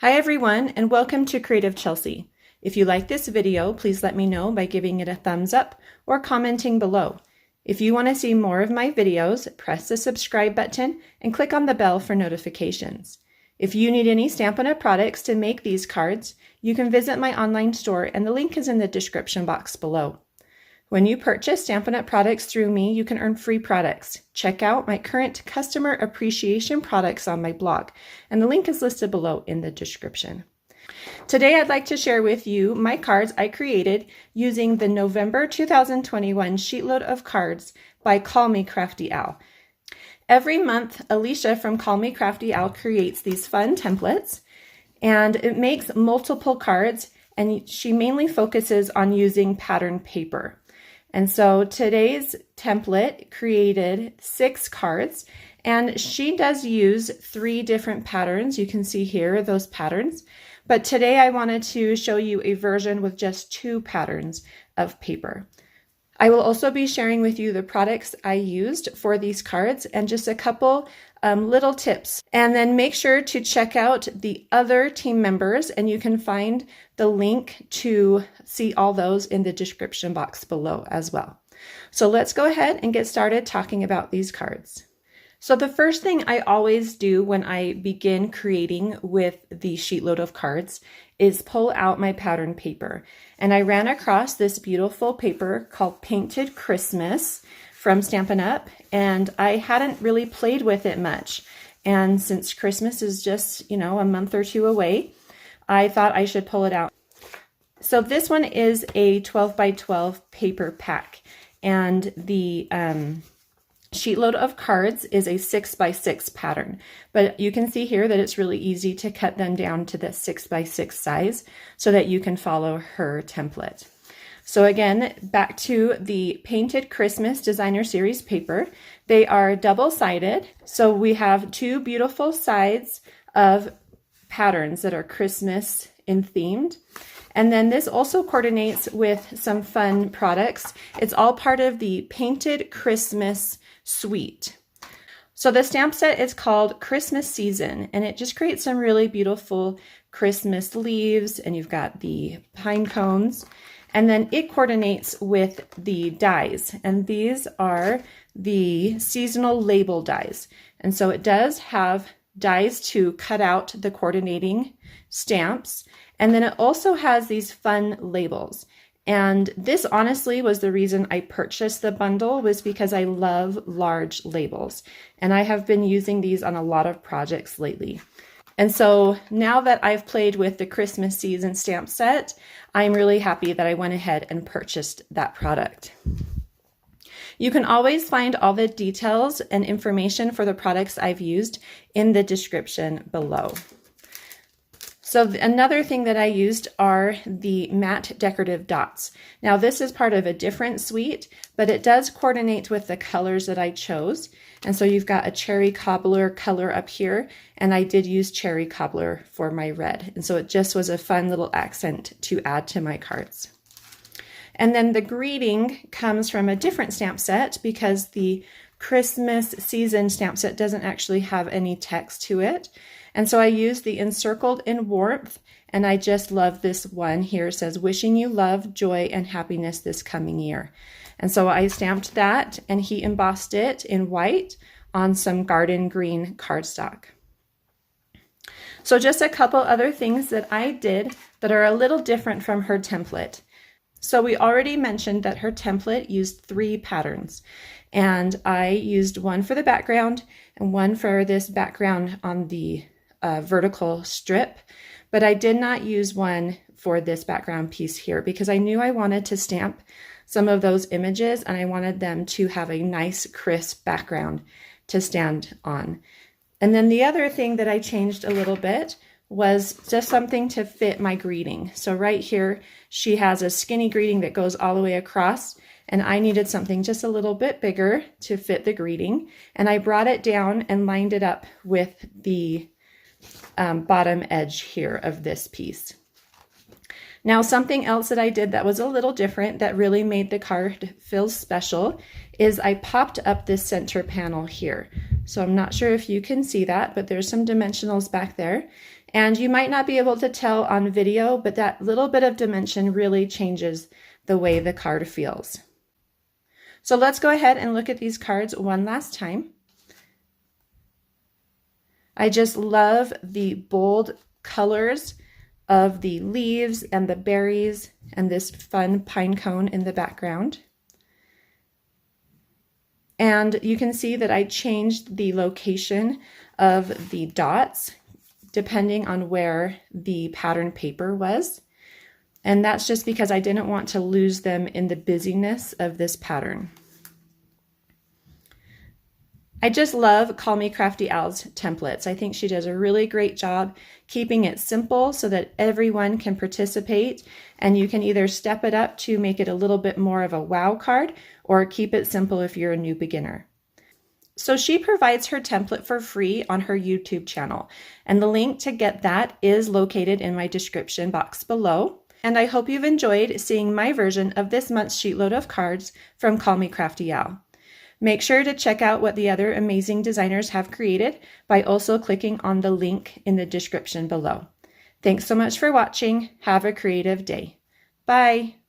Hi everyone, and welcome to Creative Chelsea. If you like this video, please let me know by giving it a thumbs up or commenting below. If you want to see more of my videos, press the subscribe button and click on the bell for notifications. If you need any Stampin' Up! Products to make these cards, you can visit my online store and the link is in the description box below. When you purchase Stampin' Up! Products through me, you can earn free products. Check out my current customer appreciation products on my blog, and the link is listed below in the description. Today I'd like to share with you my cards I created using the November 2021 Sheetload of Cards by Call Me Crafty Al. Every month, Alicia from Call Me Crafty Al creates these fun templates, and it makes multiple cards, and she mainly focuses on using pattern paper. And so today's template created 6 cards, and she does use 3 different patterns. You can see here those patterns, but today I wanted to show you a version with just 2 patterns of paper. I will also be sharing with you the products I used for these cards and just a couple little tips. And then make sure to check out the other team members, and you can find the link to see all those in the description box below as well. So let's go ahead and get started talking about these cards. So the first thing I always do when I begin creating with the Sheetload of Cards is pull out my pattern paper. And I ran across this beautiful paper called Painted Christmas from Stampin' Up! And I hadn't really played with it much. And since Christmas is just, a month or 2 away, I thought I should pull it out. So this one is a 12 by 12 paper pack. And the Sheetload of Cards is a 6 by 6 pattern, but you can see here that it's really easy to cut them down to the 6 by 6 size so that you can follow her template. So again, back to the Painted Christmas Designer Series paper. They are double-sided, so we have 2 beautiful sides of patterns that are Christmas in themed. And then this also coordinates with some fun products. It's all part of the Painted Christmas suite. So the stamp set is called Christmas Season, and it just creates some really beautiful Christmas leaves, and you've got the pine cones, and then it coordinates with the dies, and these are the seasonal label dies. And so it does have dies to cut out the coordinating stamps, and then it also has these fun labels. And this honestly was the reason I purchased the bundle, was because I love large labels. And I have been using these on a lot of projects lately. And so now that I've played with the Christmas season stamp set, I'm really happy that I went ahead and purchased that product. You can always find all the details and information for the products I've used in the description below. So another thing that I used are the matte decorative dots. Now this is part of a different suite, but it does coordinate with the colors that I chose. And so you've got a cherry cobbler color up here, and I did use cherry cobbler for my red. And so it just was a fun little accent to add to my cards. And then the greeting comes from a different stamp set because the Christmas season stamp set doesn't actually have any text to it. And so I used the Encircled in Warmth, and I just love this one here. It says, wishing you love, joy, and happiness this coming year. And so I stamped that, and he embossed it in white on some garden green cardstock. So just a couple other things that I did that are a little different from her template. So we already mentioned that her template used 3 patterns, and I used one for the background and one for this background on the vertical strip, but I did not use one for this background piece here because I knew I wanted to stamp some of those images and I wanted them to have a nice crisp background to stand on. And then the other thing that I changed a little bit was just something to fit my greeting. So right here, she has a skinny greeting that goes all the way across, and I needed something just a little bit bigger to fit the greeting. And I brought it down and lined it up with the bottom edge here of this piece. Now, something else that I did that was a little different that really made the card feel special is I popped up this center panel here. So I'm not sure if you can see that, but there's some dimensionals back there. And you might not be able to tell on video, but that little bit of dimension really changes the way the card feels. So let's go ahead and look at these cards one last time. I just love the bold colors of the leaves and the berries and this fun pine cone in the background. And you can see that I changed the location of the dots depending on where the pattern paper was. And that's just because I didn't want to lose them in the busyness of this pattern. I just love Call Me Crafty Al's templates. I think she does a really great job keeping it simple so that everyone can participate, and you can either step it up to make it a little bit more of a wow card or keep it simple if you're a new beginner. So she provides her template for free on her YouTube channel, and the link to get that is located in my description box below. And I hope you've enjoyed seeing my version of this month's Sheetload of Cards from Call Me Crafty Al. Make sure to check out what the other amazing designers have created by also clicking on the link in the description below. Thanks so much for watching. Have a creative day. Bye.